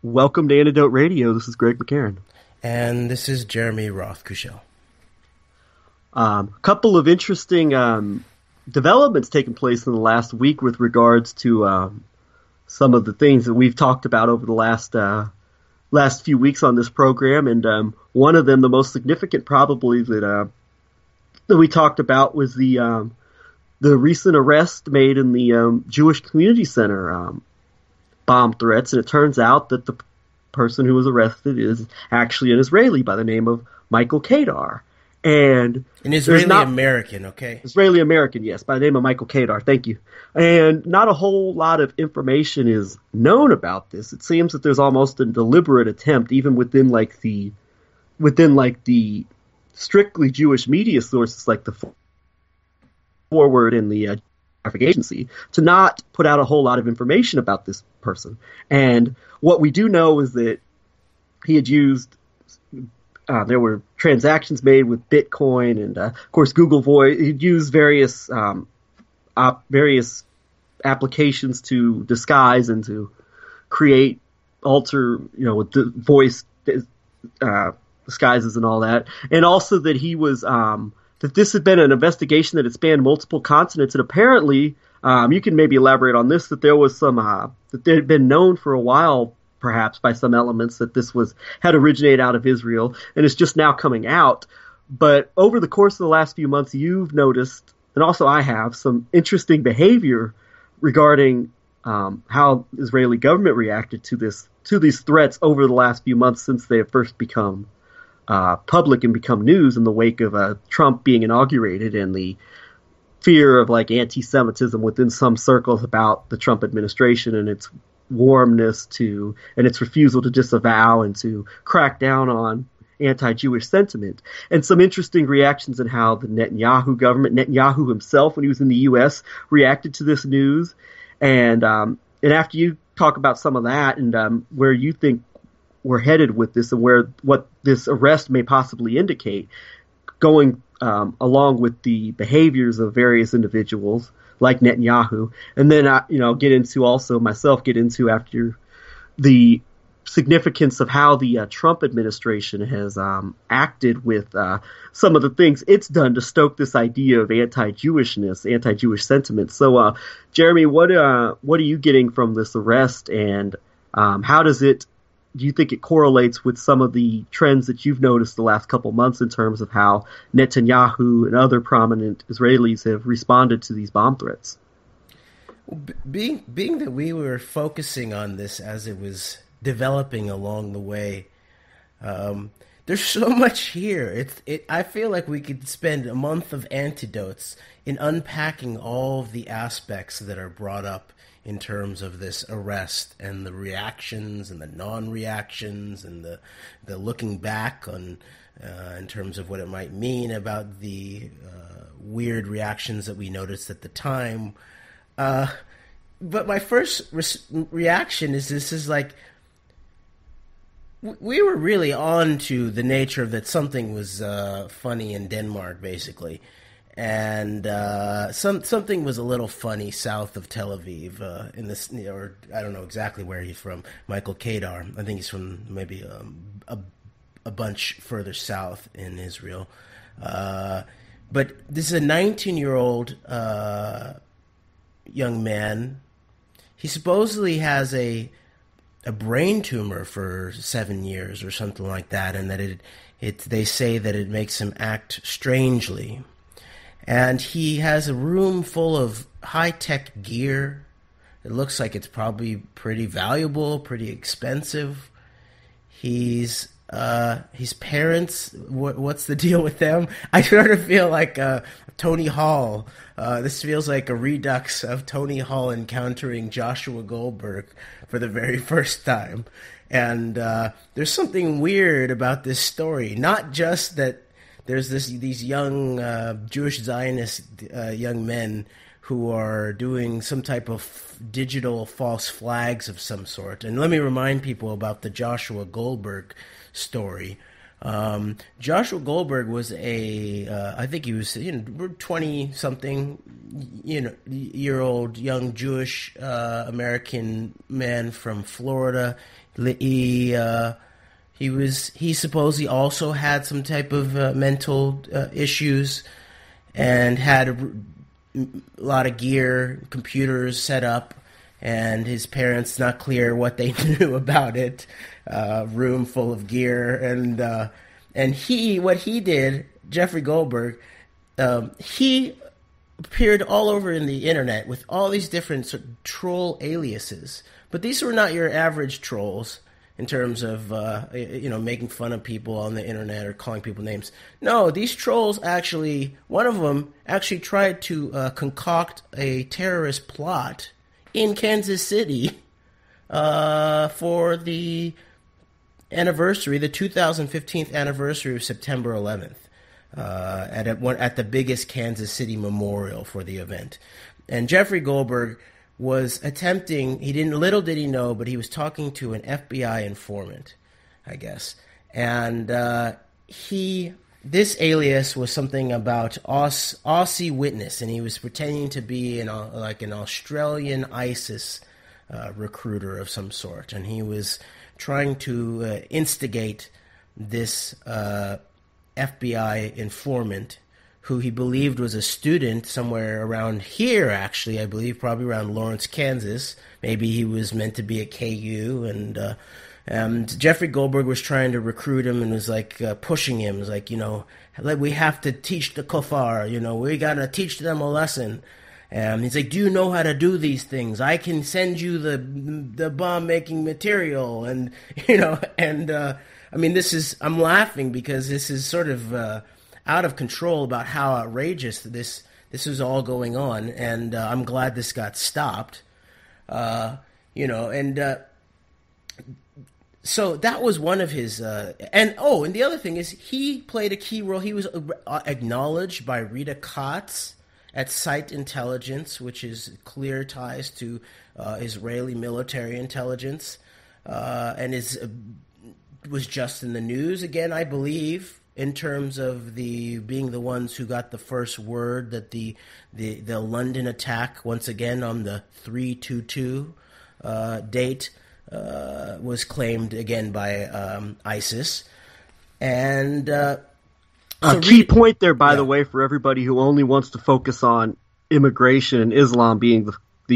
Welcome to Antidote Radio. This is Greg McCarran. And this is Jeremy Roth-Kushel. A couple of interesting developments taking place in the last week with regards to some of the things that we've talked about over the last few weeks on this program. And one of them, the most significant probably that we talked about, was the recent arrest made in the Jewish Community Center bomb threats. And it turns out that the person who was arrested is actually an Israeli by the name of Michael Kadar. And an Israeli-American, okay? Israeli-American, yes, by the name of Michael Kadar. Thank you. And not a whole lot of information is known about this. It seems that there's almost a deliberate attempt, even within the strictly Jewish media sources like the Forward and the Traffic Agency, to not put out a whole lot of information about this person. And what we do know is that he had used there were transactions made with Bitcoin and, of course, Google Voice. He'd used various applications to disguise and to alter, with the voice disguises and all that. And also that he was that this had been an investigation that had spanned multiple continents. And apparently, you can maybe elaborate on this, that there was that there had been known for a while, perhaps by some elements, that this had originated out of Israel, and it's just now coming out. But over the course of the last few months, you've noticed, and also I have, some interesting behavior regarding how the Israeli government reacted to these threats over the last few months since they have first become public and become news in the wake of Trump being inaugurated, and the fear of anti-Semitism within some circles about the Trump administration and its warmness to, and its refusal to disavow and to crack down on anti-Jewish sentiment, and some interesting reactions in how the Netanyahu himself, when he was in the U.S., reacted to this news. And after you talk about some of that and where you think we're headed with this and what this arrest may possibly indicate, going along with the behaviors of various individuals like Netanyahu, and then get into after the significance of how the Trump administration has acted with some of the things it's done to stoke this idea of anti-Jewishness, anti-Jewish sentiment. So, Jeremy, what are you getting from this arrest, and how do you think it correlates with some of the trends that you've noticed the last couple months in terms of how Netanyahu and other prominent Israelis have responded to these bomb threats? Being that we were focusing on this as it was developing along the way, there's so much here. I feel like we could spend a month of antidotes in unpacking all of the aspects that are brought up in terms of this arrest and the reactions and the non-reactions and the looking back on in terms of what it might mean about the weird reactions that we noticed at the time. But my first reaction is this is like, we were really on to the nature of that something was funny in Denmark, basically. And something was a little funny south of Tel Aviv in this, or I don't know exactly where he's from. Michael Kadar, I think he's from maybe a bunch further south in Israel. But this is a 19-year-old young man. He supposedly has a brain tumor for 7 years or something like that, and that they say that it makes him act strangely. And he has a room full of high-tech gear. It looks like it's probably pretty valuable, pretty expensive. His parents, what's the deal with them? I sort of feel like Tony Hall. This feels like a redux of Tony Hall encountering Joshua Goldberg for the very first time. And there's something weird about this story. Not just that there's these young Jewish Zionist young men who are doing some type of digital false flags of some sort. And let me remind people about the Joshua Goldberg story. Joshua Goldberg was I think he was 20-something year old young Jewish American man from Florida. He supposedly also had some type of mental issues, and had a lot of gear, computers set up, and his parents not clear what they knew about it. Room full of gear, and what he did, Jeffrey Goldberg, he appeared all over in the internet with all these different sort of troll aliases, but these were not your average trolls in terms of making fun of people on the internet or calling people names. No, these trolls actually, one of them actually tried to concoct a terrorist plot in Kansas City for the anniversary, the 2015 anniversary of September 11th, at the biggest Kansas City memorial for the event. And Jeffrey Goldberg was attempting, little did he know, but he was talking to an FBI informant, I guess. And this alias was something about Aussie Witness, and he was pretending to be an Australian ISIS recruiter of some sort. And he was trying to instigate this FBI informant, who he believed was a student somewhere around here, actually, I believe, probably around Lawrence, Kansas. Maybe he was meant to be at KU, and Jeffrey Goldberg was trying to recruit him and was pushing him. It was we have to teach the kuffar, we got to teach them a lesson. And he's like, do you know how to do these things? I can send you the bomb-making material. And, I'm laughing because this is sort of out of control about how outrageous this is all going on, and I'm glad this got stopped. So that was one of his, and the other thing is he played a key role. He was acknowledged by Rita Katz at Site Intelligence, which is clear ties to Israeli military intelligence, and was just in the news again, I believe, in terms of being the ones who got the first word that the London attack, once again on the 3/22 date, was claimed again by ISIS. And a key point there, by the way, for everybody who only wants to focus on immigration and Islam being the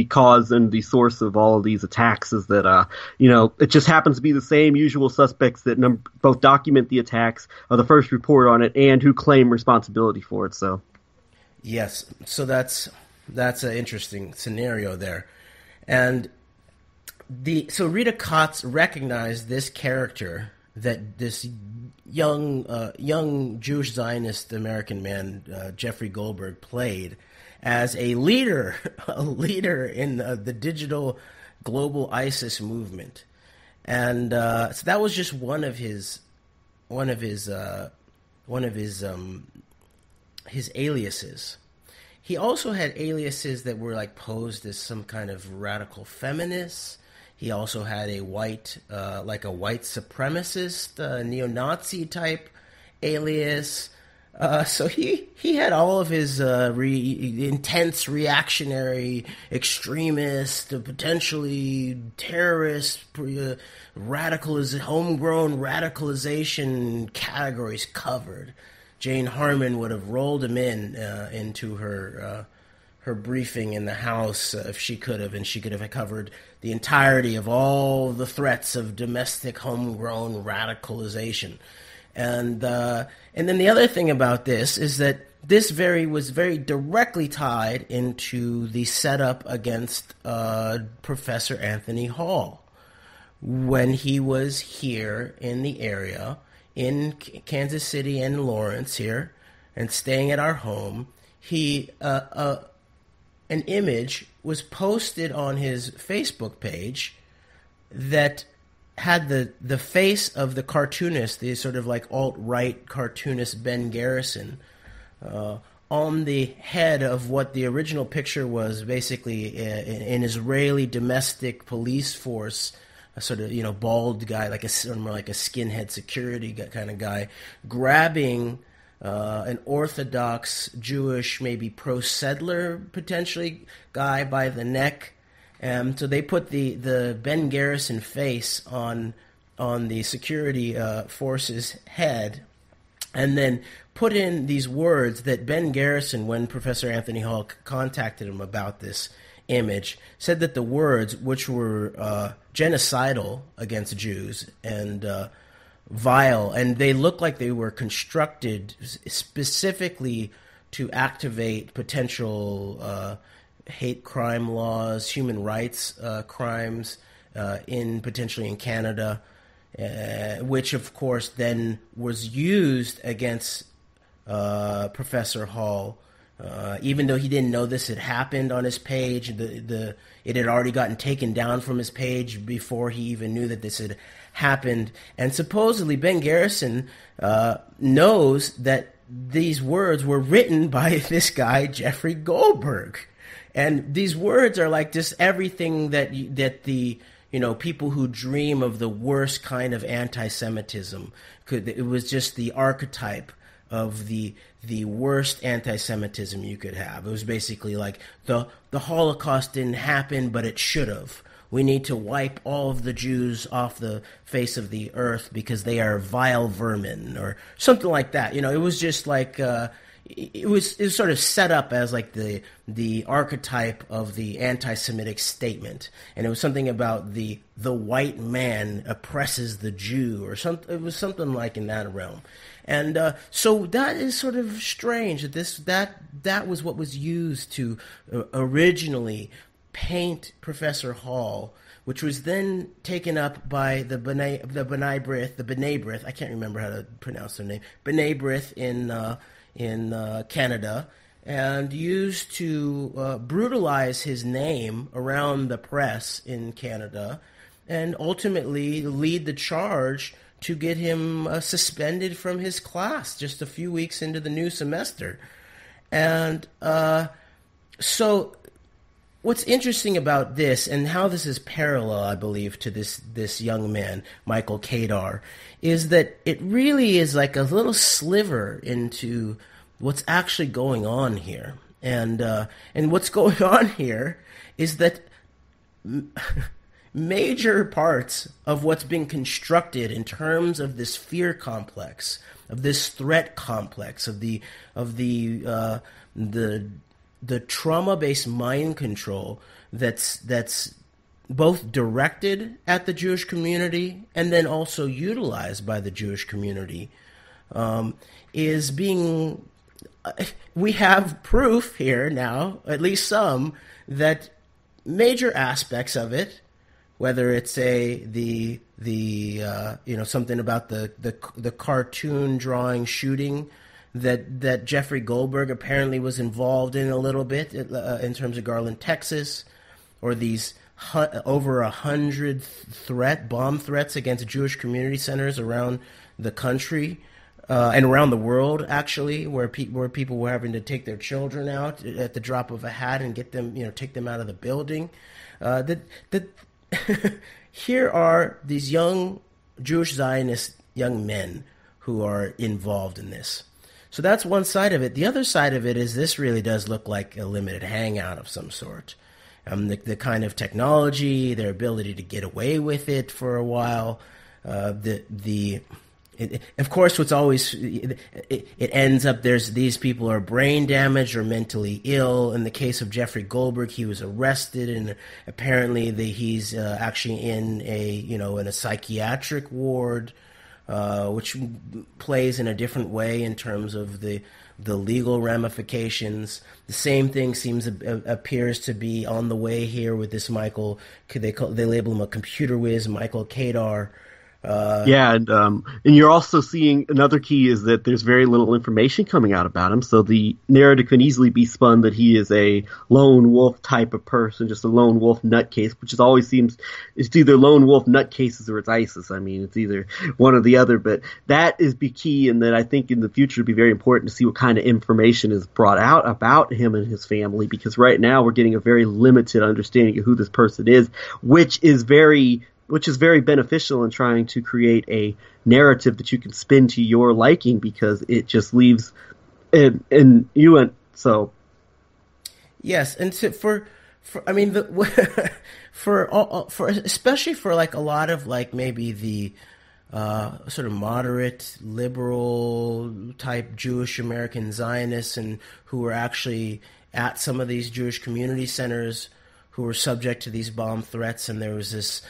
cause and the source of all of these attacks, is that it just happens to be the same usual suspects that both document the attacks, are the first report on it, and who claim responsibility for it. So yes, so that's an interesting scenario there. And so Rita Katz recognized this character that this young Jewish Zionist American man, Jeffrey Goldberg, played as a leader in the digital global ISIS movement. And so that was just one of his aliases. He also had aliases that were posed as some kind of radical feminist. He also had a white supremacist, neo-Nazi type alias. So he had all of his intense reactionary, extremist, potentially terrorist, homegrown radicalization categories covered. Jane Harmon would have rolled him into her briefing in the House if she could have, and she could have covered the entirety of all the threats of domestic homegrown radicalization. And then the other thing about this is that this was very directly tied into the setup against Professor Anthony Hall when he was here in the area, in Kansas City and Lawrence here, and staying at our home. An image was posted on his Facebook page that had the face of the cartoonist, the sort of alt-right cartoonist Ben Garrison, on the head of what the original picture was, basically an Israeli domestic police force, a sort of bald guy, more like a skinhead security kind of guy, grabbing an Orthodox Jewish, maybe pro-settler potentially guy by the neck, So they put the Ben Garrison face on the security force's head, and then put in these words that Ben Garrison, when Professor Anthony Hall contacted him about this image, said that the words, which were genocidal against Jews and vile, and they looked like they were constructed specifically to activate potential hate crime laws, human rights crimes potentially in Canada, which of course then was used against Professor Hall. Even though he didn't know this had happened on his page, it had already gotten taken down from his page before he even knew that this had happened. And supposedly Ben Garrison knows that these words were written by this guy Jeffrey Goldberg, and these words are like just everything that the people who dream of the worst kind of anti-Semitism could. It was just the archetype of the worst anti-Semitism you could have. It was basically like the Holocaust didn't happen, but it should have. We need to wipe all of the Jews off the face of the earth because they are vile vermin, or something like that. It was just like it was sort of set up as like the archetype of the anti-Semitic statement, and it was something about the white man oppresses the Jew, or something. It was something like in that realm. And so that is sort of strange that that was what was used to originally paint Professor Hall, which was then taken up by the B'nai B'rith. I can't remember how to pronounce their name. B'nai B'rith in Canada, and used to brutalize his name around the press in Canada, and ultimately lead the charge to get him suspended from his class just a few weeks into the new semester. And so what's interesting about this, and how this is parallel, I believe, to this young man, Michael Kadar, is that it really is like a little sliver into what's actually going on here. And what's going on here is that major parts of what's being constructed in terms of this fear complex, of this threat complex, of the trauma-based mind control that's both directed at the Jewish community and then also utilized by the Jewish community, is being. We have proof here now, at least some, that major aspects of it, whether it's something about the cartoon drawing shooting that Jeffrey Goldberg apparently was involved in a little bit in terms of Garland, Texas, or these over 100 bomb threats against Jewish community centers around the country. And around the world, actually, where people were having to take their children out at the drop of a hat and get them, take them out of the building. Here are these young Jewish Zionist young men who are involved in this. So that's one side of it. The other side of it is this really does look like a limited hangout of some sort. The kind of technology, their ability to get away with it for a while, of course, what's always it ends up these people are brain damaged or mentally ill. In the case of Jeffrey Goldberg, he was arrested, and apparently he's actually in a psychiatric ward, which plays in a different way in terms of the legal ramifications. The same thing appears to be on the way here with this Michael. They label him a computer whiz, Michael Kadar. And you're also seeing another key is that there's very little information coming out about him, so the narrative can easily be spun that he is a lone wolf type of person, just a lone wolf nutcase, which always seems it's either lone wolf nutcases or it's ISIS. I mean, it's either one or the other, but that is the key, and that I think in the future it'd be very important to see what kind of information is brought out about him and his family, because right now we're getting a very limited understanding of who this person is, which is very beneficial in trying to create a narrative that you can spin to your liking, because it just leaves and you and so. Yes, and I mean, for especially for like a lot of like maybe the sort of moderate, liberal type Jewish American Zionists, and who were actually at some of these Jewish community centers, who were subject to these bomb threats, and there was this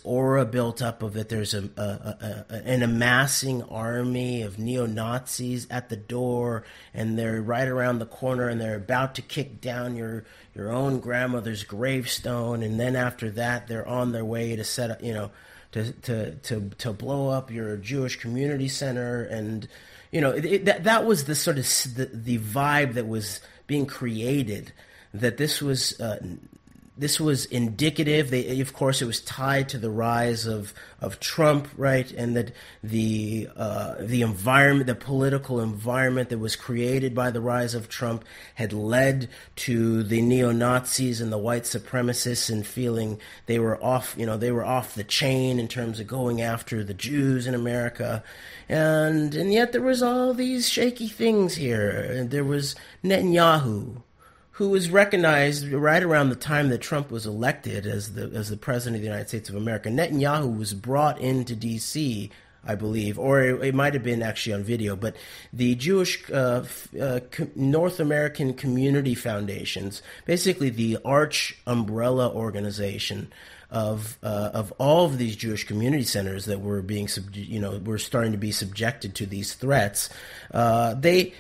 aura built up of that there's an amassing army of neo-Nazis at the door, and they're right around the corner, and they're about to kick down your own grandmother's gravestone, and then after that they're on their way to set up, to blow up your Jewish community center, and that was the sort of the vibe that was being created, that this was indicative. Of course, it was tied to the rise of Trump, right, and that the environment, the political environment that was created by the rise of Trump, had led to the neo-Nazis and the white supremacists and feeling they were off the chain in terms of going after the Jews in America, and yet there was all these shaky things here. There was Netanyahu, who was recognized right around the time that Trump was elected as the president of the United States of America. Netanyahu was brought into D.C., I believe, or it might have been actually on video, but the Jewish North American Community Foundations, basically the arch umbrella organization of all of these Jewish community centers that were being were starting to be subjected to these threats. They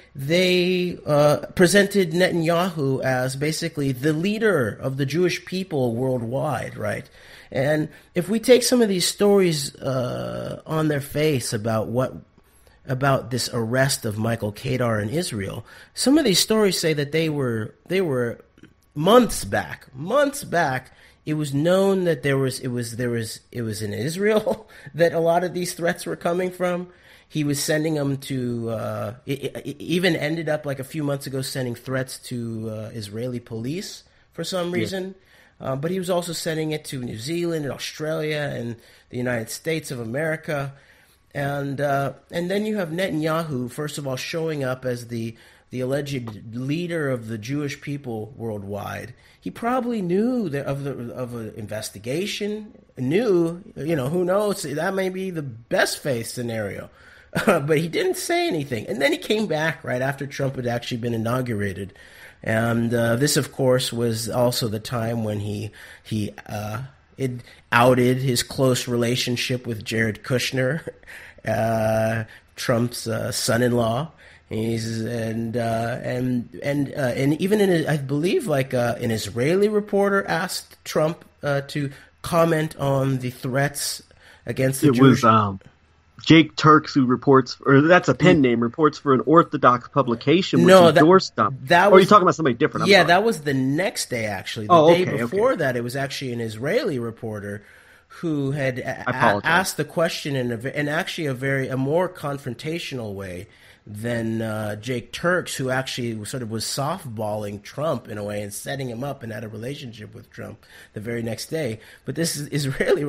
presented Netanyahu as basically the leader of the Jewish people worldwide, right? And if we take some of these stories on their face about this arrest of Michael Kadar in Israel, some of these stories say that they were months back. It was known that it was in Israel that a lot of these threats were coming from. He was sending them to it even ended up like a few months ago sending threats to Israeli police for some reason. Yeah. But he was also sending it to New Zealand and Australia and the United States of America. And then you have Netanyahu, first of all, showing up as the alleged leader of the Jewish people worldwide. He probably knew of an investigation, who knows, that may be the best case scenario. But he didn't say anything. And then he came back right after Trump had actually been inaugurated. And this, of course, was also the time when he outed his close relationship with Jared Kushner, Trump's son-in-law. And even I believe an Israeli reporter asked Trump to comment on the threats against the Jewish. It was Jake Turks, who reports, or that's a pen name, reports for an Orthodox publication, which endorsed them. Or are you talking about somebody different? That was the next day, actually. The day before that, it was actually an Israeli reporter who had asked the question in actually a more confrontational way than Jake Turks, who actually sort of was softballing Trump in a way and setting him up and had a relationship with Trump the very next day. But this Israeli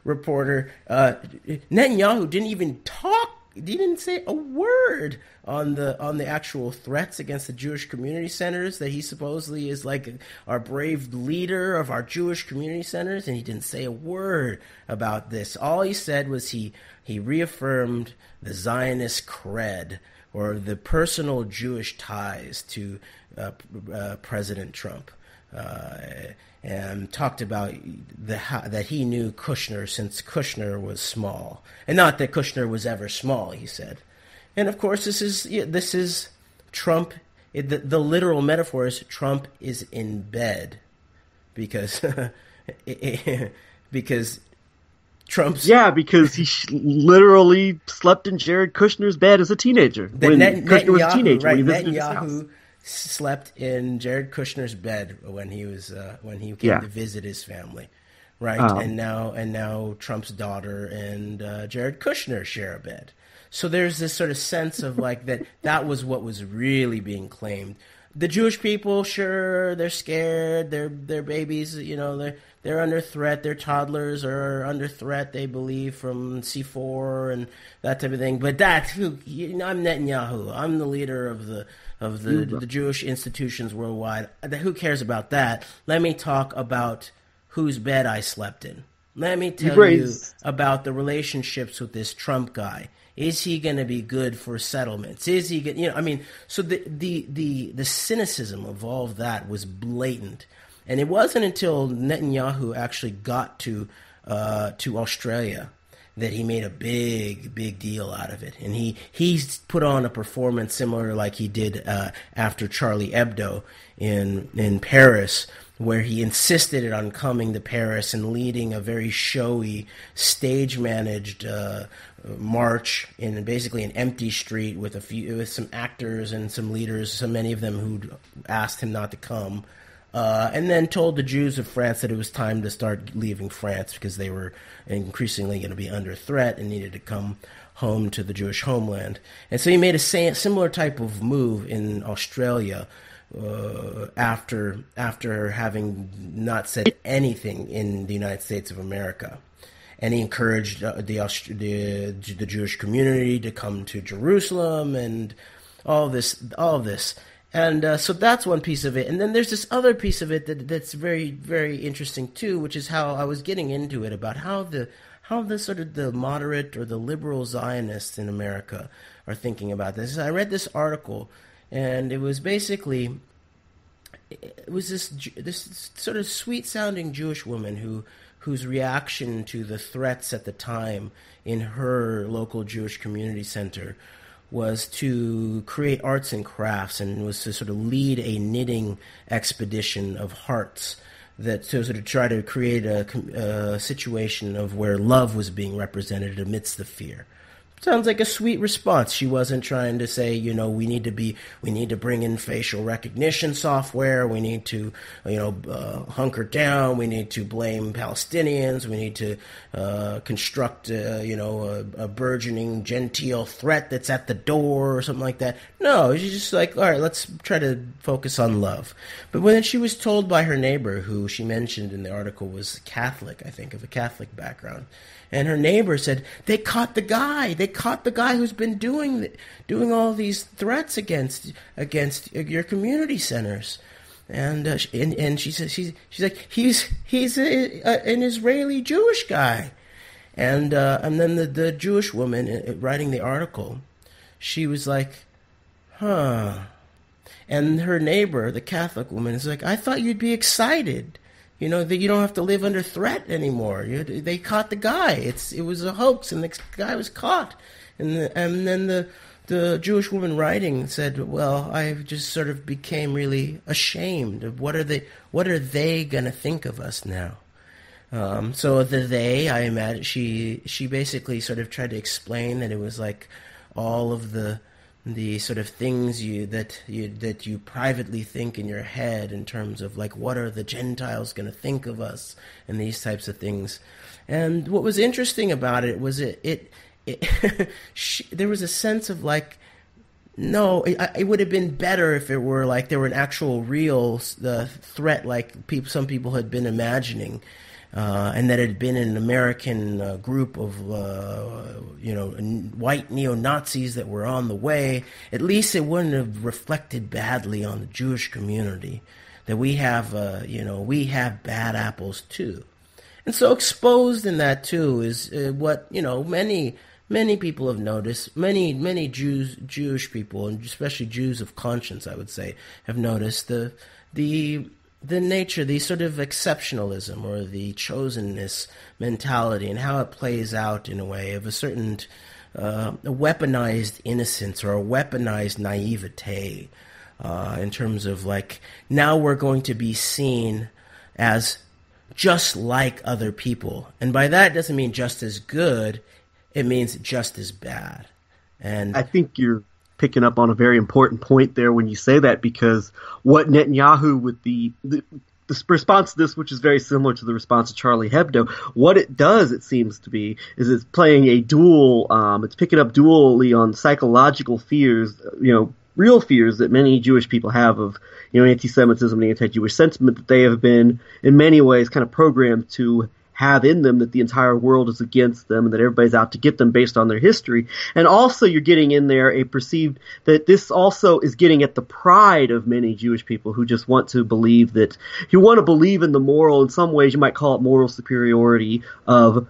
reporter, Netanyahu, didn't even talk. He didn't say a word on the actual threats against the Jewish community centers, that he supposedly is like our brave leader of our Jewish community centers, and he didn't say a word about this. All he said was he reaffirmed the Zionist cred, or the personal Jewish ties to President Trump, and talked about that he knew Kushner since Kushner was small, and not that Kushner was ever small, he said. And of course, this is Trump. The literal metaphor is Trump is in bed because Trump's... Yeah, because he literally slept in Jared Kushner's bed as a teenager. When Kushner was a teenager. Right, when he visited his Netanyahu house. slept in Jared Kushner's bed when he came to visit his family. Right, and now Trump's daughter and Jared Kushner share a bed. So there's this sort of sense of like that was what was really being claimed. the Jewish people, sure, they're scared. Their babies, they're under threat. Their toddlers are under threat. They believe from C4 and that type of thing. But I'm Netanyahu. I'm the leader of the Jewish institutions worldwide. Who cares about that? Let me talk about whose bed I slept in. Let me tell you about the relationships with this Trump guy. Is he going to be good for settlements? Is he going? So the cynicism of all of that was blatant, and it wasn't until Netanyahu actually got to Australia that he made a big deal out of it, and he's put on a performance similar like he did after Charlie Hebdo in Paris, where he insisted on coming to Paris and leading a very showy, stage-managed march in basically an empty street with some actors and some leaders, so many of them who asked him not to come, and then told the Jews of France that it was time to start leaving France because they were increasingly going to be under threat and needed to come home to the Jewish homeland. And so he made a similar type of move in Australia, after having not said anything in the United States of America, and he encouraged the Jewish community to come to Jerusalem and all this, and so that's one piece of it. And then there's this other piece of it that's very, very interesting too, which is how I was getting into it about how the sort of the moderate or the liberal Zionists in America are thinking about this. I read this article. And it was basically, this sort of sweet-sounding Jewish woman whose reaction to the threats at the time in her local Jewish community center was to create arts and crafts, and was to sort of lead a knitting expedition of hearts that to sort of try to create a situation of where love was being represented amidst the fear. Sounds like a sweet response. She wasn't trying to say, we need to bring in facial recognition software. We need to, hunker down. We need to blame Palestinians. We need to construct, a burgeoning genteel threat that's at the door or something like that. No, she's just like, all right, let's try to focus on love. But when she was told by her neighbor, who she mentioned in the article was Catholic, I think, of a Catholic background, and her neighbor said, they caught the guy who's been doing all these threats against your community centers. And she says, she's like, he's an Israeli Jewish guy. And then the Jewish woman writing the article, she was like, huh. And her neighbor, the Catholic woman, is like, I thought you'd be excited. That you don't have to live under threat anymore. They caught the guy. It was a hoax, and the guy was caught. And then the Jewish woman writing said, "Well, I just sort of became really ashamed of what are they gonna think of us now." So I imagine she basically sort of tried to explain that it was like all of the sort of things that you privately think in your head in terms of like what are the Gentiles going to think of us and these types of things. And what was interesting about it was there was a sense of like, no, it would have been better if it were like there were an actual real threat like some people had been imagining. And that it had been an American group of, white neo-Nazis that were on the way. At least it wouldn't have reflected badly on the Jewish community. That we have bad apples too. And so exposed in that too is what, many people have noticed. Many Jewish people, and especially Jews of conscience, I would say, have noticed the nature, the sort of exceptionalism or the chosenness mentality and how it plays out in a way of a certain a weaponized innocence or a weaponized naivete in terms of like, now we're going to be seen as just like other people. And by that, it doesn't mean just as good. It means just as bad. And I think you're picking up on a very important point there when you say that, because what Netanyahu with the response to this, which is very similar to the response to Charlie Hebdo, what it does, it seems to be, is it's playing a dual, it's picking up dually on psychological fears, real fears that many Jewish people have of, anti-Semitism and anti-Jewish sentiment, that they have been in many ways kind of programmed to have in them, that the entire world is against them and that everybody's out to get them based on their history. And also you're getting in there a perceived that this also is getting at the pride of many Jewish people who just want to believe that, you want to believe in the moral, in some ways you might call it moral superiority of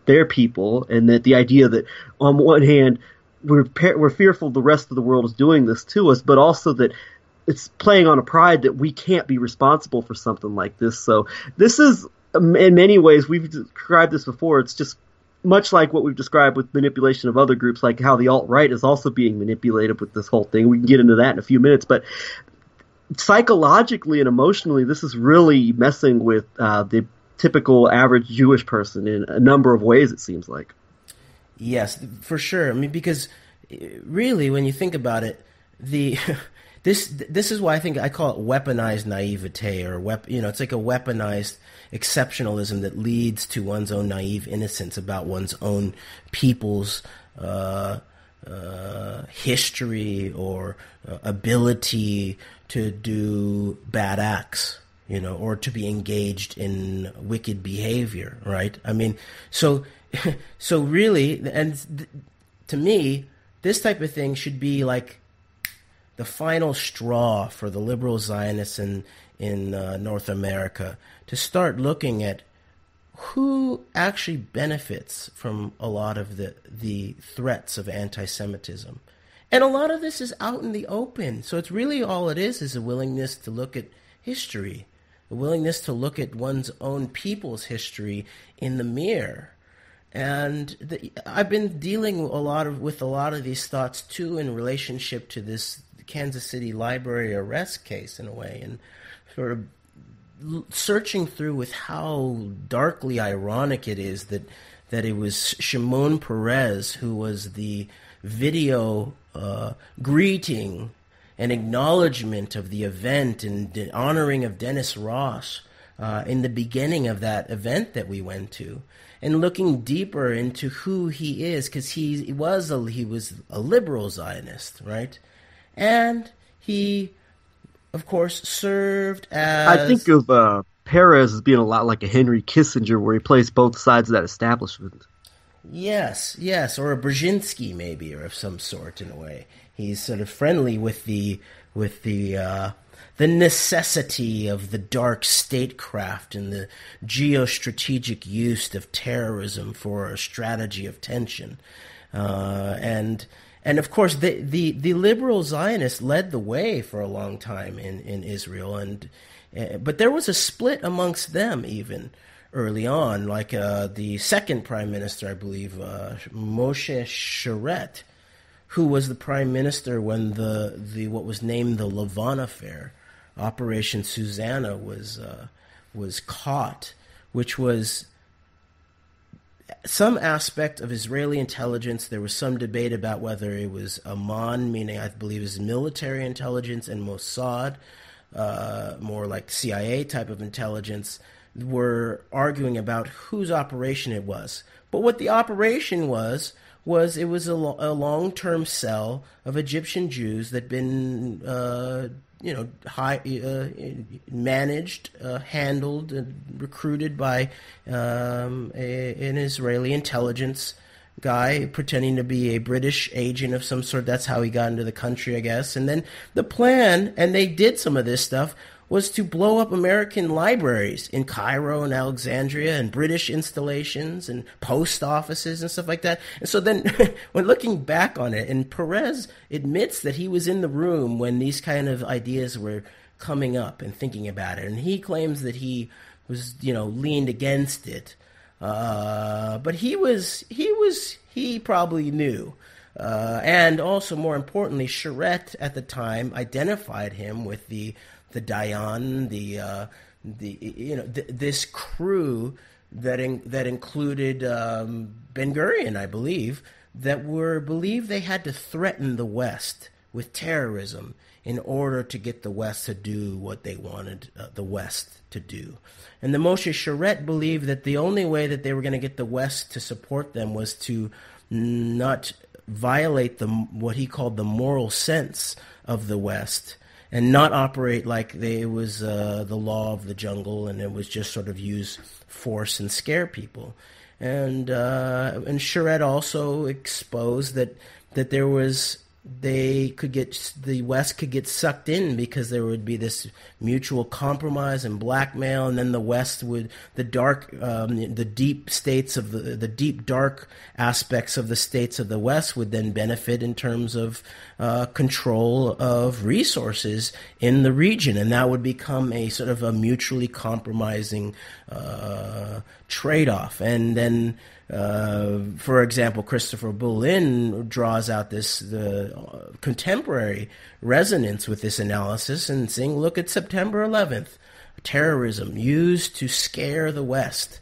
their people, and that the idea that on one hand we're fearful the rest of the world is doing this to us, but also that it's playing on a pride that we can't be responsible for something like this. So this is, in many ways, we've described this before, it's just much like what we've described with manipulation of other groups, like how the alt-right is also being manipulated with this whole thing. We can get into that in a few minutes, but psychologically and emotionally, this is really messing with the typical average Jewish person in a number of ways, it seems like. Yes, for sure. I mean, because really, when you think about it, this is why I think I call it weaponized naivete, or it's like a weaponized exceptionalism that leads to one's own naive innocence about one's own people's history or ability to do bad acts, or to be engaged in wicked behavior, right? I mean, so really, and to me, this type of thing should be like the final straw for the liberal Zionists in North America to start looking at who actually benefits from a lot of the threats of anti-Semitism. And a lot of this is out in the open. So it's really all it is a willingness to look at history, a willingness to look at one's own people's history in the mirror. And I've been dealing with a lot of these thoughts too in relationship to this Kansas City library arrest case, in a way, and sort of searching through with how darkly ironic it is that it was Shimon Peres who was the video greeting and acknowledgement of the event and the honoring of Dennis Ross in the beginning of that event that we went to. And looking deeper into who he is, because he was a liberal Zionist, right? And he, of course, served as... I think of Perez as being a lot like a Henry Kissinger, where he plays both sides of that establishment. Yes, or a Brzezinski maybe, or of some sort, in a way. He's sort of friendly with the necessity of the dark statecraft and the geostrategic use of terrorism for a strategy of tension. And of course, the liberal Zionists led the way for a long time in Israel, but there was a split amongst them even early on, like the second prime minister, I believe, Moshe Sharett, who was the prime minister when the what was named the Lavon Affair, Operation Susanna, was caught, which was some aspect of Israeli intelligence. There was some debate about whether it was Amman, meaning I believe it was military intelligence, and Mossad, more like CIA type of intelligence, were arguing about whose operation it was. But what the operation was it was a long-term cell of Egyptian Jews that had been managed, handled, and recruited by an Israeli intelligence guy pretending to be a British agent of some sort. That's how he got into the country, I guess. And then the plan, and they did some of this stuff, was to blow up American libraries in Cairo and Alexandria, and British installations and post offices and stuff like that. And so then when looking back on it, and Perez admits that he was in the room when these kind of ideas were coming up and thinking about it, and he claims that he was, leaned against it. But he probably knew. And also, more importantly, Sharett at the time identified him with the Dayan, this crew that included Ben Gurion, I believe, that believed they had to threaten the West with terrorism in order to get the West to do what they wanted the West to do. And the Moshe Sharett believed that the only way that they were going to get the West to support them was to not violate what he called the moral sense of the West, and not operate like it was the law of the jungle, and it was just sort of use force and scare people. And Charette also exposed that the West could get sucked in, because there would be this mutual compromise and blackmail, and then the West would the deep dark aspects of the states of the West would then benefit in terms of control of resources in the region, and that would become a sort of a mutually compromising trade-off. And then, for example, Christopher Boulin draws out the contemporary resonance with this analysis and saying, look at September 11th, terrorism used to scare the West.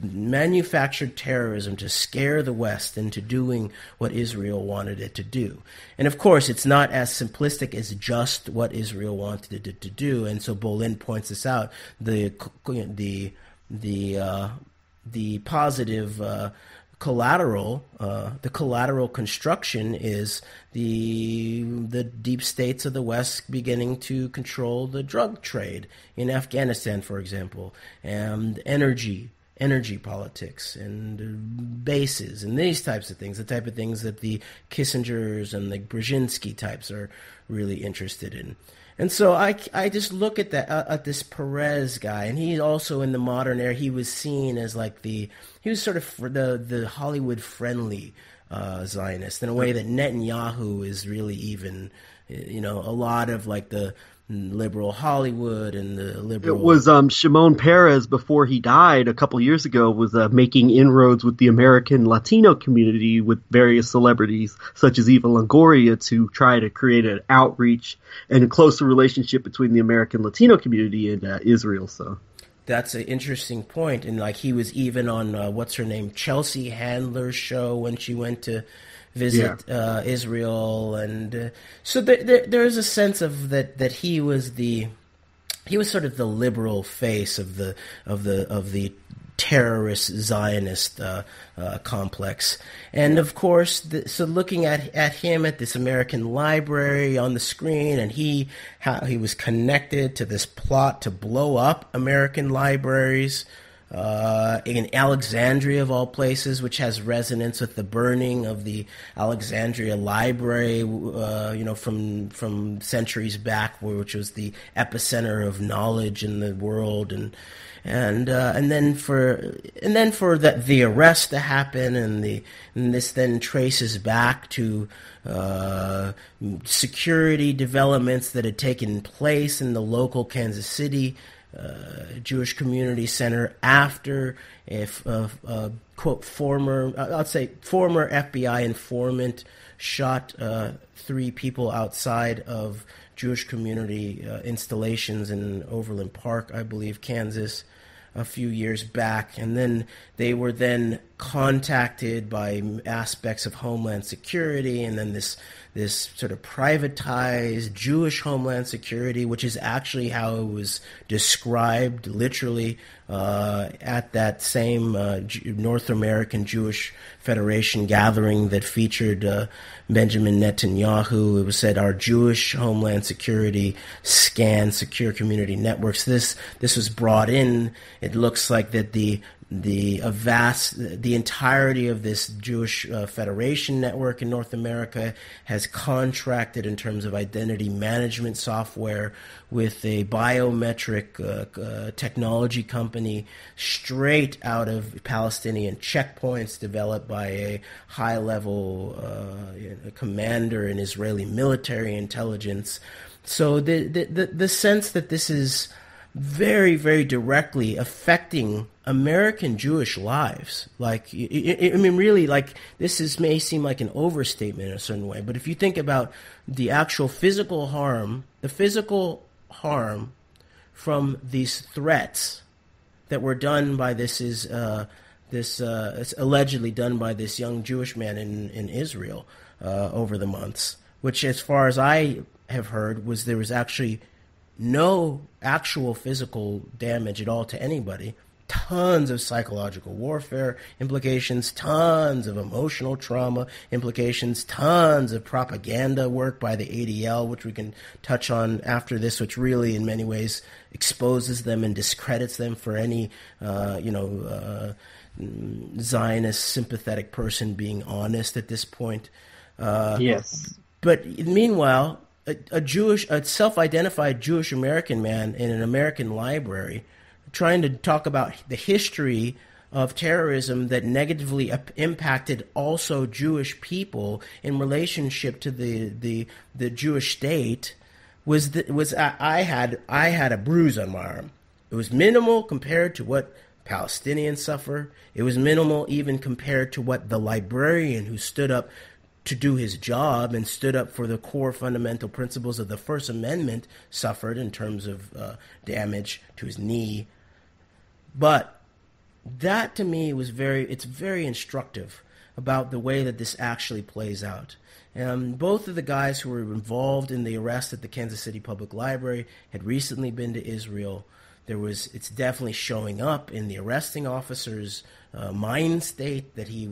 Manufactured terrorism to scare the West into doing what Israel wanted it to do. And of course, it's not as simplistic as just what Israel wanted it to do. And so Boulin points this out. The positive collateral, the collateral construction is the deep states of the West beginning to control the drug trade in Afghanistan, for example, and energy politics and bases and these types of things, the type of things that the Kissingers and the Brzezinski types are really interested in. And so I just look at at this Perez guy, and he also in the modern era, he was seen as like he was sort of the Hollywood friendly Zionist, in a way that Netanyahu is really even, a lot of like the liberal Hollywood and the liberal. It was Shimon Peres, before he died a couple years ago, was making inroads with the American Latino community with various celebrities such as Eva Longoria to try to create an outreach and a closer relationship between the American Latino community and Israel. So that's an interesting point. And like he was even on what's her name, Chelsea Handler's show when she went to visit Israel, and so there is a sense of that he was sort of the liberal face of the terrorist Zionist complex. And of course, so looking at him at this American library on the screen, and how he was connected to this plot to blow up American libraries in Alexandria, of all places, which has resonance with the burning of the Alexandria Library, from centuries back, which was the epicenter of knowledge in the world, and then for the arrest to happen, and this then traces back to security developments that had taken place in the local Kansas City Jewish Community Center after quote former FBI informant shot 3 people outside of Jewish community installations in Overland Park, I believe, Kansas, a few years back. And then they were then contacted by aspects of Homeland Security, and then this sort of privatized Jewish Homeland Security, which is actually how it was described literally at that same North American Jewish Federation gathering that featured Benjamin Netanyahu. It was said, our Jewish Homeland Security scans secure community networks. This was brought in. It looks like that the entirety of this Jewish Federation network in North America has contracted in terms of identity management software with a biometric technology company straight out of Palestinian checkpoints developed by a high-level commander in Israeli military intelligence. So the sense that this is very, very directly affecting American Jewish lives. Like, I mean, really, like, may seem like an overstatement in a certain way, but if you think about the actual physical harm, from these threats that were done by it's allegedly done by this young Jewish man in Israel over the months, which, as far as I have heard, there was actually no actual physical damage at all to anybody, tons of psychological warfare implications, tons of emotional trauma implications, tons of propaganda work by the ADL, which we can touch on after this, which really in many ways exposes them and discredits them for any, Zionist sympathetic person being honest at this point. Yes. But meanwhile, a self-identified Jewish American man in an American library trying to talk about the history of terrorism that negatively impacted also Jewish people in relationship to the Jewish state I had a bruise on my arm. It was minimal compared to what Palestinians suffer. It was minimal even compared to what the librarian who stood up to do his job and stood up for the core fundamental principles of the First Amendment suffered in terms of damage to his knee. But that to me it's very instructive about the way that this actually plays out. Both of the guys who were involved in the arrest at the Kansas City Public Library had recently been to Israel. It's definitely showing up in the arresting officer's mind state that he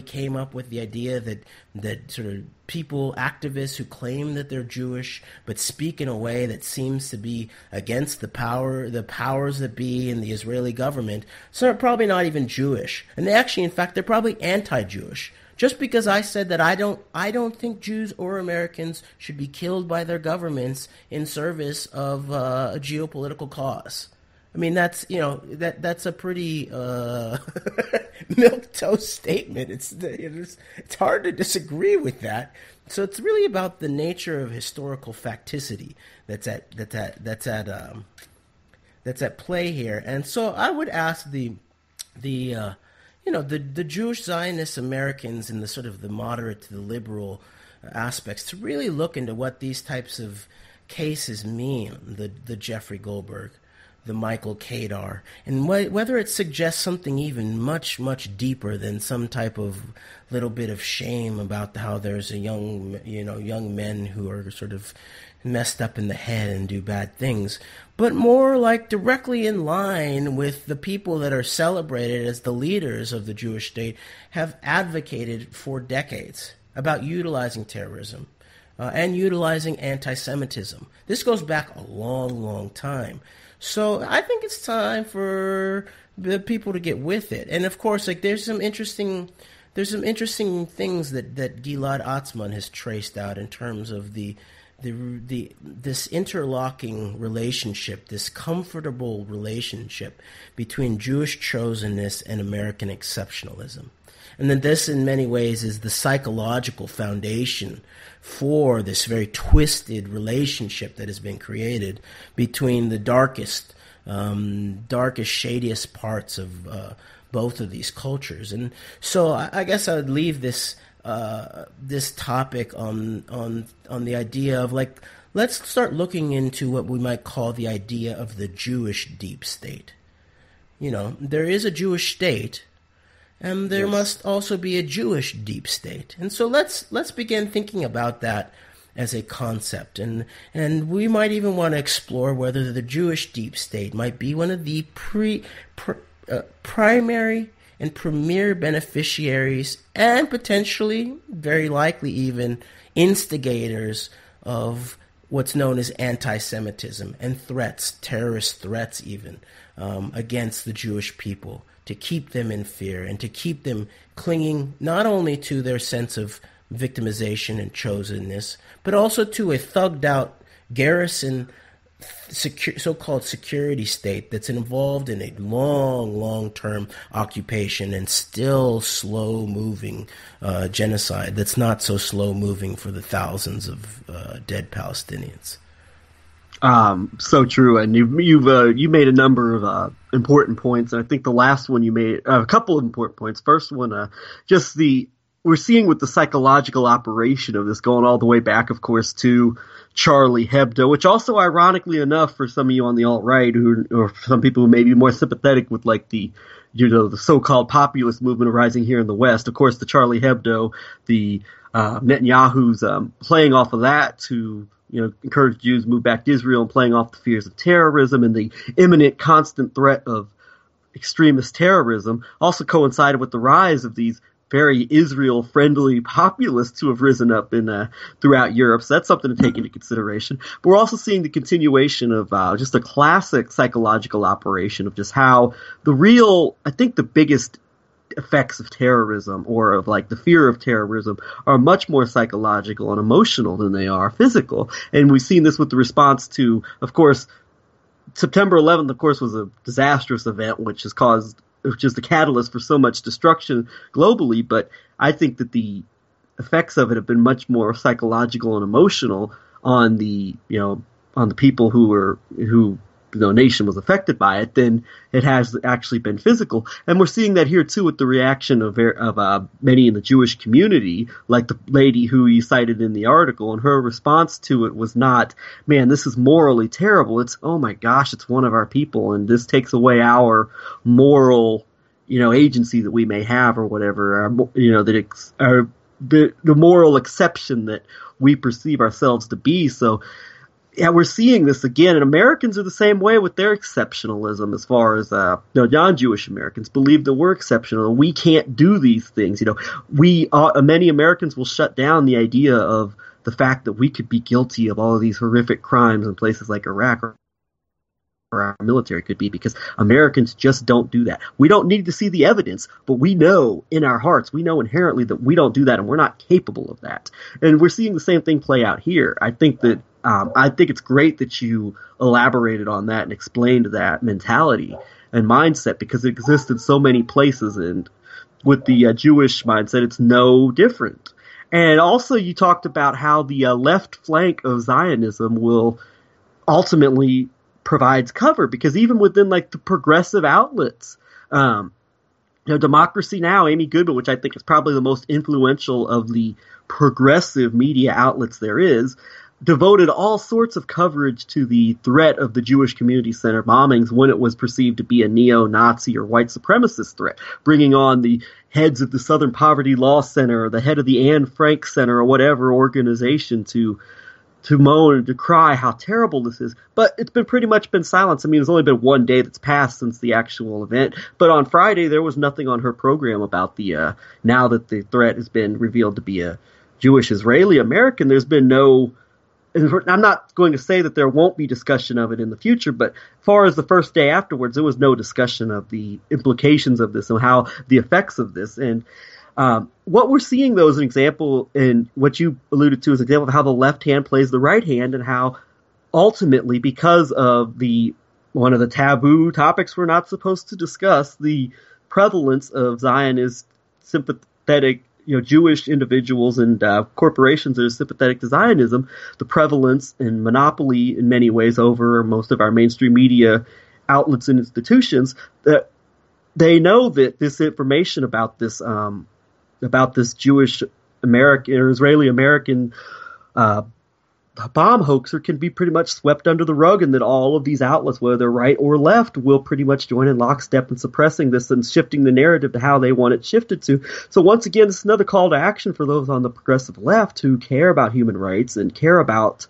came up with the idea that sort of activists who claim that they're Jewish but speak in a way that seems to be against the powers that be in the Israeli government, so they're probably not even Jewish. And they're probably anti-Jewish. Just because I said that I don't think Jews or Americans should be killed by their governments in service of a geopolitical cause. I mean, that's a pretty milquetoast statement. It's hard to disagree with that. So it's really about the nature of historical facticity that's at play here. And so I would ask the Jewish Zionist Americans and the sort of the moderate to the liberal aspects to really look into what these types of cases mean, the Jeffrey Goldberg, the Michael Kadar, and whether it suggests something even much, much deeper than some type of little bit of shame about how there's young men who are sort of messed up in the head and do bad things, but more like directly in line with the people that are celebrated as the leaders of the Jewish state have advocated for decades about utilizing terrorism and utilizing anti-Semitism. This goes back a long, long time. So I think it's time for the people to get with it. And of course, there's some interesting things that Gilad Atzmon has traced out in terms of this interlocking relationship, this comfortable relationship between Jewish chosenness and American exceptionalism. And then this, in many ways, is the psychological foundation for this very twisted relationship that has been created between the darkest, shadiest parts of both of these cultures. And so I guess I would leave this topic on the idea of let's start looking into what we might call the idea of the Jewish deep state. There is a Jewish state, and there must also be a Jewish deep state. And so let's begin thinking about that as a concept, and we might even want to explore whether the Jewish deep state might be one of the primary and premier beneficiaries, and potentially, very likely even, instigators of what's known as anti-Semitism and threats, terrorist threats even, against the Jewish people, to keep them in fear and to keep them clinging not only to their sense of victimization and chosenness, but also to a thugged-out garrison so-called security state that's involved in a long-term occupation and still slow-moving genocide that's not so slow-moving for the thousands of dead Palestinians. So true, and you made a number of important points, and I think the last one you made a couple of important points. First one, we're seeing with the psychological operation of this going all the way back, of course, to Charlie Hebdo, which also, ironically enough, for some of you on the alt-right, or some people who may be more sympathetic with the so-called populist movement arising here in the West, of course, the Charlie Hebdo, the Netanyahu's playing off of that to encourage Jews to move back to Israel, and playing off the fears of terrorism and the imminent constant threat of extremist terrorism also coincided with the rise of these very Israel-friendly populists who have risen up in throughout Europe. So that's something to take into consideration. But we're also seeing the continuation of just a classic psychological operation of just how I think the biggest effects of terrorism or of like the fear of terrorism are much more psychological and emotional than they are physical. And we've seen this with the response to, of course, September 11th, of course, was a disastrous event, which is the catalyst for so much destruction globally. But I think that the effects of it have been much more psychological and emotional on the people who the nation was affected by it than it has actually been physical. And we're seeing that here too with the reaction of many in the Jewish community, like the lady who you cited in the article, and her response to it was not, man, this is morally terrible. It's, oh my gosh, it's one of our people, and this takes away our moral, agency that we may have or whatever, the moral exception that we perceive ourselves to be. So yeah, we're seeing this again, and Americans are the same way with their exceptionalism as far as non-Jewish Americans believe that we're exceptional. We can't do these things. Many Americans will shut down the idea of the fact that we could be guilty of all of these horrific crimes in places like Iraq or our military could be, because Americans just don't do that. We don't need to see the evidence, but we know in our hearts, we know inherently that we don't do that, and we're not capable of that. And we're seeing the same thing play out here. I think it's great that you elaborated on that and explained that mentality and mindset, because it exists in so many places, and with the Jewish mindset, it's no different. And also you talked about how the left flank of Zionism will ultimately provides cover, because even within like the progressive outlets, Democracy Now!, Amy Goodman, which I think is probably the most influential of the progressive media outlets there is, devoted all sorts of coverage to the threat of the Jewish Community Center bombings when it was perceived to be a neo-Nazi or white supremacist threat, bringing on the heads of the Southern Poverty Law Center or the head of the Anne Frank Center or whatever organization to moan and to cry how terrible this is. But it's pretty much been silenced. I mean, there's only been one day that's passed since the actual event. But on Friday, there was nothing on her program about now that the threat has been revealed to be a Jewish Israeli American. There's been no, I'm not going to say that there won't be discussion of it in the future, but as far as the first day afterwards, there was no discussion of the implications of this and how the effects of this. And what we're seeing, though, is an example, and what you alluded to is an example of how the left hand plays the right hand, and how ultimately, because of one of the taboo topics we're not supposed to discuss, the prevalence of Zionist sympathetic, Jewish individuals and corporations that are sympathetic to Zionism, the prevalence and monopoly in many ways over most of our mainstream media outlets and institutions, that they know that this information about this Jewish American or Israeli American bomb hoaxer can be pretty much swept under the rug, and that all of these outlets, whether they're right or left, will pretty much join in lockstep in suppressing this and shifting the narrative to how they want it shifted to. So once again, this is another call to action for those on the progressive left who care about human rights and care about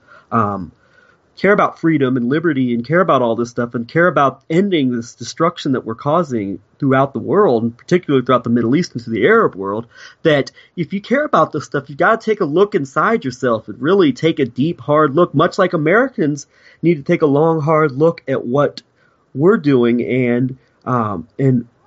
freedom and liberty and care about all this stuff and care about ending this destruction that we're causing throughout the world, and particularly throughout the Middle East and to the Arab world, that if you care about this stuff, you've got to take a look inside yourself and really take a deep, hard look, much like Americans need to take a long, hard look at what we're doing and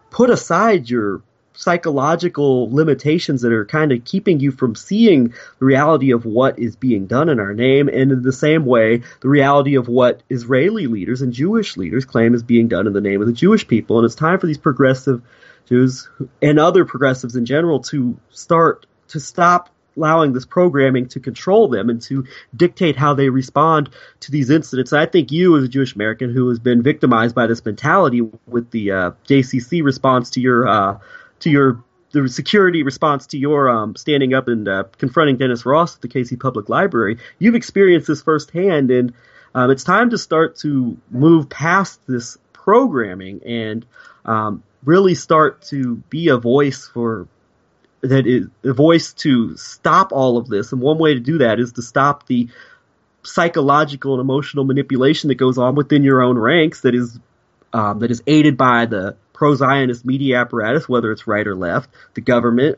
put aside your psychological limitations that are kind of keeping you from seeing the reality of what is being done in our name, and in the same way, the reality of what Israeli leaders and Jewish leaders claim is being done in the name of the Jewish people. And it's time for these progressive Jews and other progressives in general to stop allowing this programming to control them and to dictate how they respond to these incidents. And I think you, as a Jewish American who has been victimized by this mentality with the JCC response the security response to your standing up and confronting Dennis Ross at the Casey Public Library, you've experienced this firsthand, and it's time to start to move past this programming and really start to be a voice to stop all of this. And one way to do that is to stop the psychological and emotional manipulation that goes on within your own ranks that is aided by the pro-Zionist media apparatus, whether it's right or left, the government,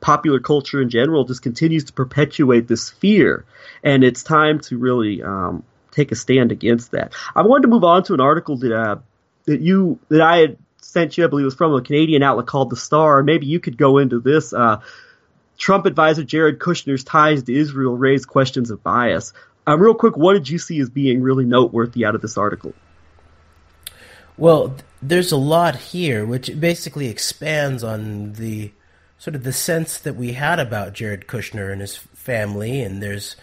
popular culture in general, just continues to perpetuate this fear. And it's time to really take a stand against that. I wanted to move on to an article that I had sent you. I believe it was from a Canadian outlet called The Star. Maybe you could go into this. Trump advisor Jared Kushner's ties to Israel raised questions of bias. Real quick, what did you see as being really noteworthy out of this article? Well, there's a lot here, which basically expands on the sort of the sense that we had about Jared Kushner and his family, and there's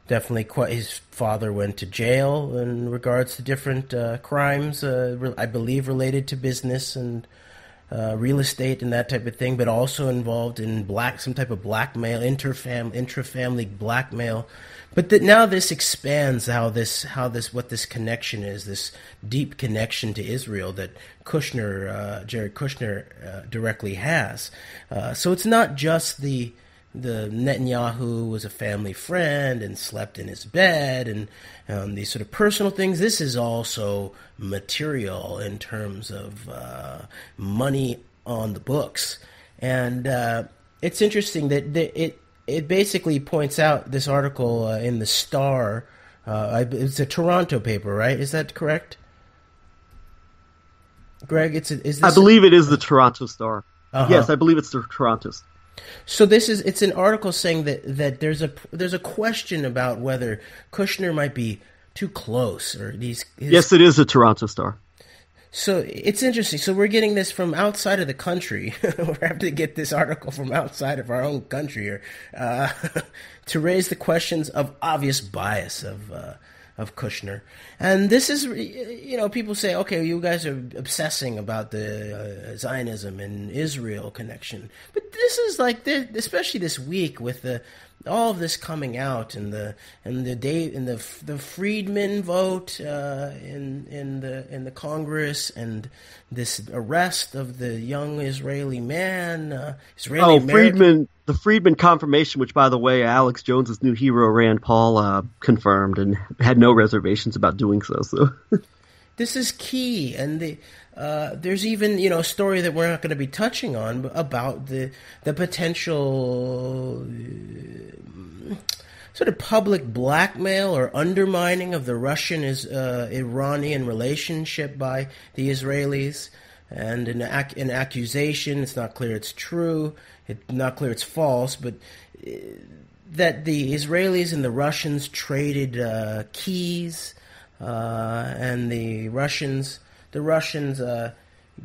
definitely his father went to jail in regards to different crimes, I believe related to business and real estate and that type of thing, but also involved in some type of blackmail, intra-family blackmail. But now this expands what this connection is, this deep connection to Israel that Jared Kushner directly has. So it's not just the Netanyahu was a family friend and slept in his bed and these sort of personal things. This is also material in terms of money on the books. And it's interesting that it basically points out, this article in the Star, it's a Toronto paper, right? Is that correct? Greg, I believe it is the Toronto Star. Uh-huh. Yes, I believe it's the Toronto Star. So it's an article saying that there's a question about whether Kushner might be too close, or Yes, it is the Toronto Star. So it's interesting. So we're getting this from outside of the country. We're having to get this article from outside of our own country here, to raise the questions of obvious bias of Kushner. And this is, people say, okay, you guys are obsessing about the Zionism and Israel connection. But this is like, especially this week with all of this coming out and the Friedman vote in the Congress, and this arrest of the young Israeli man, Israeli-American. The Friedman confirmation, which, by the way, Alex Jones's new hero Rand Paul confirmed and had no reservations about doing so. This is key, and there's even a story that we're not going to be touching on about the potential sort of public blackmail or undermining of the Russian-Iranian relationship by the Israelis, and an accusation. It's not clear it's true. It's not clear it's false, but that the Israelis and the Russians traded keys, and the Russians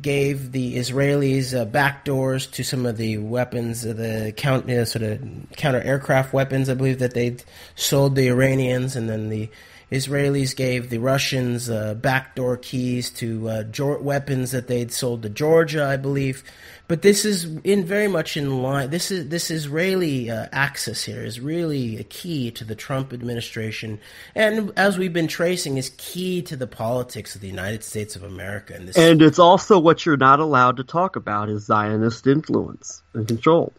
gave the Israelis backdoors to some of the weapons, the counter aircraft weapons, I believe, that they'd sold the Iranians, and then the Israelis gave the Russians backdoor keys to weapons that they'd sold to Georgia, I believe. But this is very much in line. This Israeli axis here is really a key to the Trump administration, and as we've been tracing, is key to the politics of the United States of America. And it's also what you're not allowed to talk about is Zionist influence and control.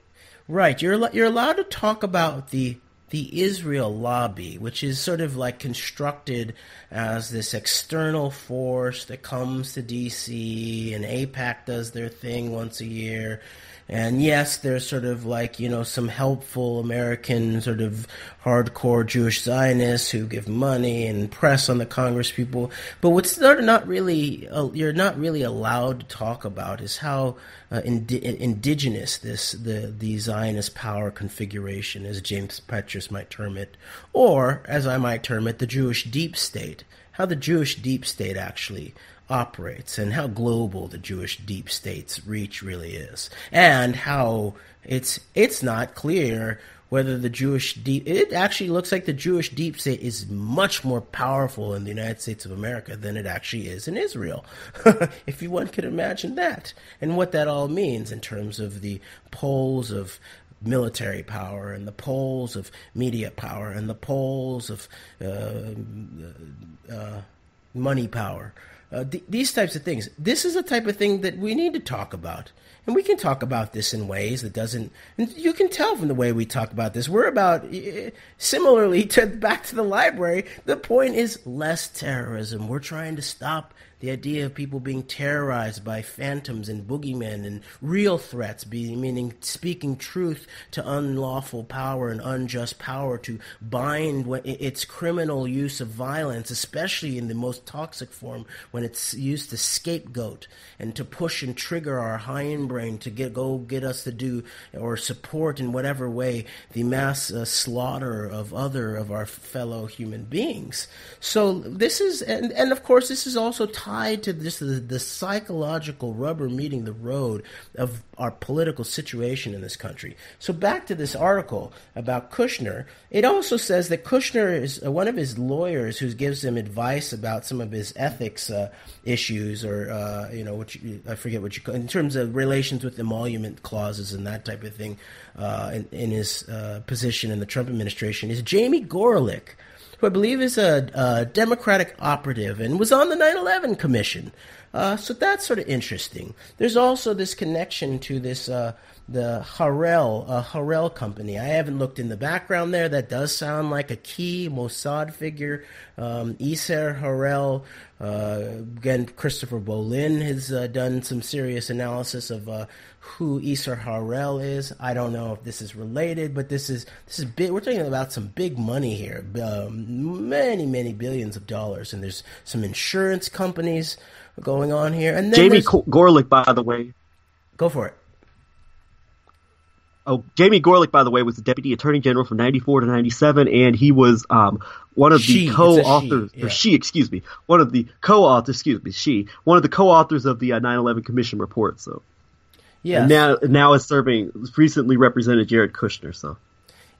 Right. You're allowed to talk about the Israel lobby, which is sort of like constructed as this external force that comes to D.C. and AIPAC does their thing once a year. And yes, there's sort of like, some helpful American sort of hardcore Jewish Zionists who give money and press on the Congress people. But what's you're not really allowed to talk about is how indigenous the Zionist power configuration, as James Petrus might term it, or as I might term it, the Jewish deep state. How the Jewish deep state actually operates, and how global the Jewish deep state's reach really is, and how it's not clear whether it actually looks like the Jewish deep state is much more powerful in the United States of America than it actually is in Israel. If one could imagine that, and what that all means in terms of the poles of military power and the poles of media power and the poles of money power. These types of things. This is a type of thing that we need to talk about. And we can talk about this in ways that doesn't... And you can tell from the way we talk about this. We're about... Similarly, back to the library, the point is less terrorism. We're trying to stop the idea of people being terrorized by phantoms and boogeymen and real threats, meaning speaking truth to unlawful power and unjust power to bind its criminal use of violence, especially in the most toxic form when it's used to scapegoat and to push and trigger our hindbrain to get us to do or support in whatever way the mass slaughter of our fellow human beings. So this is, and of course, this is also tied to the psychological rubber meeting the road of our political situation in this country. So back to this article about Kushner. It also says that Kushner is one of his lawyers who gives him advice about some of his ethics issues, or I forget what you call, in terms of relations with emolument clauses and that type of thing, in his position in the Trump administration, is Jamie Gorelick, who I believe is a Democratic operative and was on the 9/11 Commission. So that's sort of interesting. There's also this connection to this the Harel company. I haven't looked in the background there. That does sound like a key Mossad figure. Isser Harel. Again, Christopher Bolin has done some serious analysis of who Isser Harel is. I don't know if this is related, but this is big. We're talking about some big money here, many billions of dollars, and there's some insurance companies going on here. And then Jamie Gorelick, by the way. Go for it. Oh, Jamie Gorelick, by the way, was the Deputy Attorney General from 94 to 97, and he was one of the co-authors, one of the co-authors of the 9/11 Commission report. So, yeah, now is recently represented Jared Kushner. So,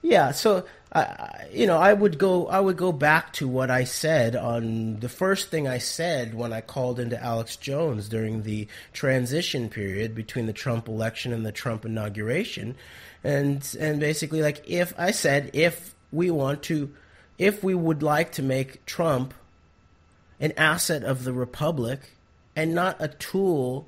yeah, so I would go back to what I said on the first thing I said when I called into Alex Jones during the transition period between the Trump election and the Trump inauguration, and basically, like, if we would like to make Trump an asset of the Republic and not a tool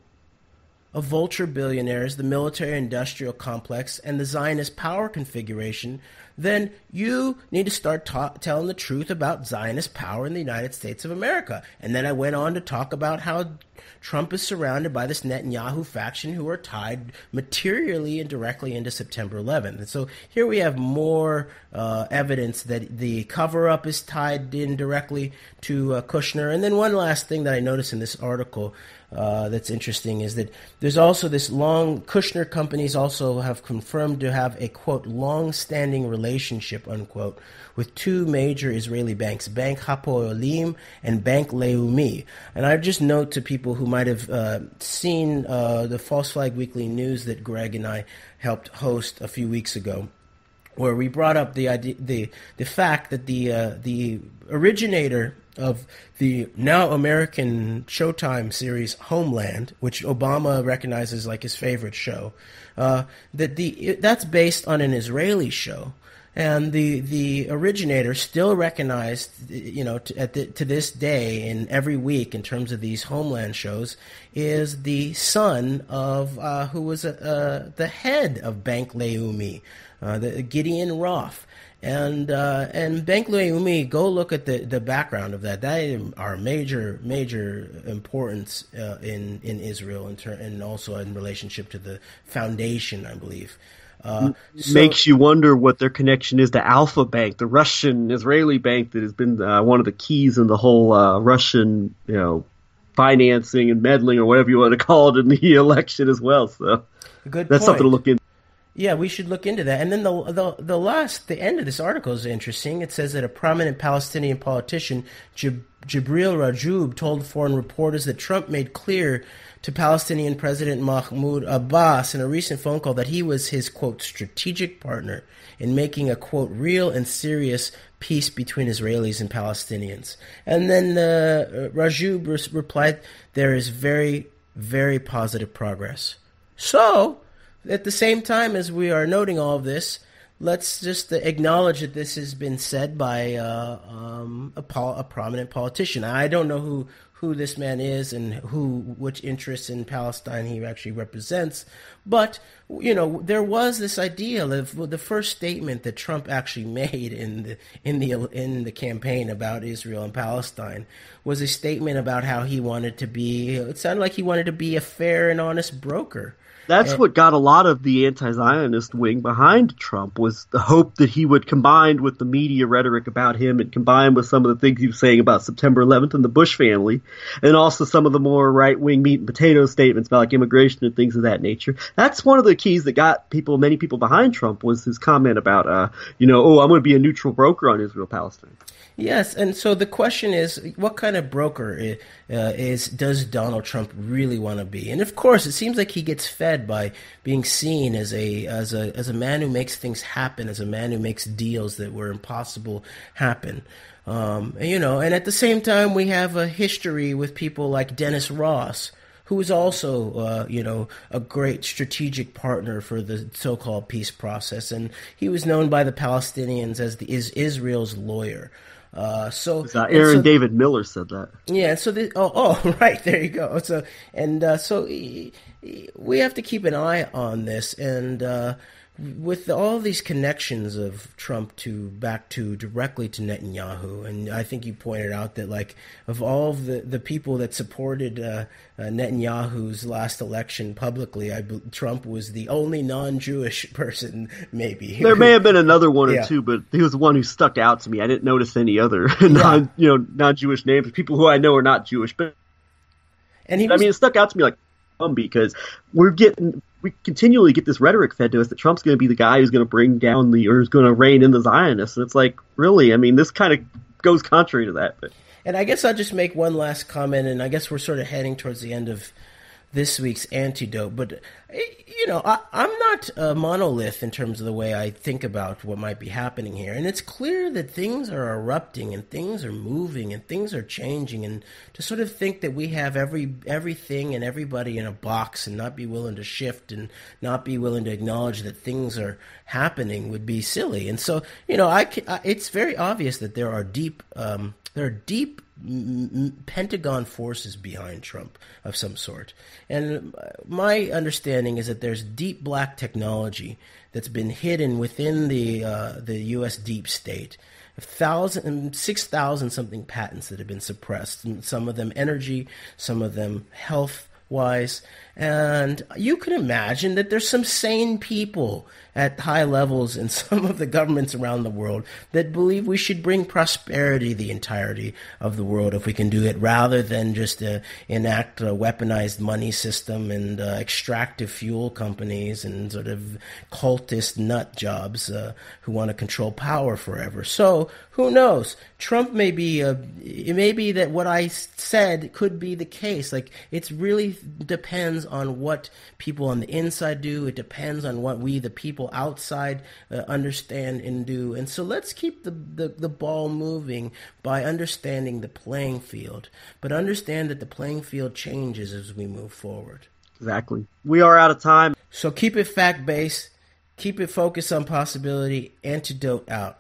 of vulture billionaires, the military-industrial complex, and the Zionist power configuration, then you need to start telling the truth about Zionist power in the United States of America. And then I went on to talk about how Trump is surrounded by this Netanyahu faction who are tied materially and directly into September 11th. And so here we have more evidence that the cover-up is tied in directly to Kushner. And then one last thing that I noticed in this article that's interesting is that there's also this Kushner companies also have confirmed to have a, quote, long-standing relationship, unquote, with two major Israeli banks, Bank Hapoalim and Bank Leumi. And I just note to people who might have seen the False Flag Weekly News that Greg and I helped host a few weeks ago, where we brought up the idea, the fact that the originator of the now American Showtime series Homeland, which Obama recognizes like his favorite show, that's based on an Israeli show, and the originator still recognized, to this day and every week in terms of these Homeland shows, is the son of who was the head of Bank Leumi, the Gideon Roth. And Bank Leumi, go look at the background of that. That are major importance in Israel and also in relationship to the foundation, I believe. Makes you wonder what their connection is to Alpha Bank, the Russian-Israeli bank that has been one of the keys in the whole Russian, financing and meddling, or whatever you want to call it, in the election as well. So that's something to look into. Yeah, we should look into that. And then the end of this article is interesting. It says that a prominent Palestinian politician, Jibril Rajoub, told foreign reporters that Trump made clear to Palestinian President Mahmoud Abbas in a recent phone call that he was his, quote, strategic partner in making a, quote, real and serious peace between Israelis and Palestinians. And then Rajoub replied, there is very, very positive progress. So, at the same time as we are noting all of this, let's just acknowledge that this has been said by a prominent politician. I don't know who this man is and which interests in Palestine he actually represents, but there was this idea of the first statement that Trump actually made in the campaign about Israel and Palestine was a statement about how he wanted to be. It sounded like he wanted to be a fair and honest broker. That's what got a lot of the anti-Zionist wing behind Trump, was the hope that he would, combined with the media rhetoric about him and combined with some of the things he was saying about September 11th and the Bush family, and also some of the more right-wing meat and potato statements about like immigration and things of that nature. That's one of the keys that got many people behind Trump, was his comment about, I'm going to be a neutral broker on Israel-Palestine. Yes, and so the question is, what kind of broker does Donald Trump really want to be? And of course, it seems like he gets fed by being seen as a man who makes things happen, as a man who makes deals that were impossible happen. And at the same time, we have a history with people like Dennis Ross, who was also, a great strategic partner for the so-called peace process, and he was known by the Palestinians as Israel's lawyer. Aaron David Miller said that. Yeah. So right, there you go. So we have to keep an eye on this, and with all these connections of Trump directly to Netanyahu, and I think you pointed out that like of all of the people that supported Netanyahu's last election publicly, Trump was the only non-Jewish person, maybe. There may have been another one or two, but he was the one who stuck out to me. I didn't notice any other non-Jewish names, people who I know are not Jewish, but it stuck out to me like because we continually get this rhetoric fed to us that Trump's going to be the guy who's going to bring down who's going to rein in the Zionists. And it's like, really? I mean, this kind of goes contrary to that. But. And I guess I'll just make one last comment, and I guess we're sort of heading towards the end of this week's antidote. But, I'm not a monolith in terms of the way I think about what might be happening here. And it's clear that things are erupting and things are moving and things are changing. And to sort of think that we have everything and everybody in a box and not be willing to shift and not be willing to acknowledge that things are happening would be silly. And so, it's very obvious that there are deep Pentagon forces behind Trump of some sort. And my understanding is that there's deep black technology that's been hidden within the U.S. deep state. 6,000 something patents that have been suppressed, and some of them energy, some of them health-wise. And you can imagine that there's some sane people at high levels in some of the governments around the world that believe we should bring prosperity to the entirety of the world if we can do it, rather than just enact a weaponized money system and extractive fuel companies and sort of cultist nut jobs who want to control power forever. So who knows? Trump may be, it may be that what I said could be the case. Like, it really depends on what people on the inside do. It depends on what we, the people outside, understand and do. And so let's keep the ball moving by understanding the playing field, but understand that the playing field changes as we move forward. Exactly. We are out of time. So keep it fact-based. Keep it focused on possibility. Antidote out.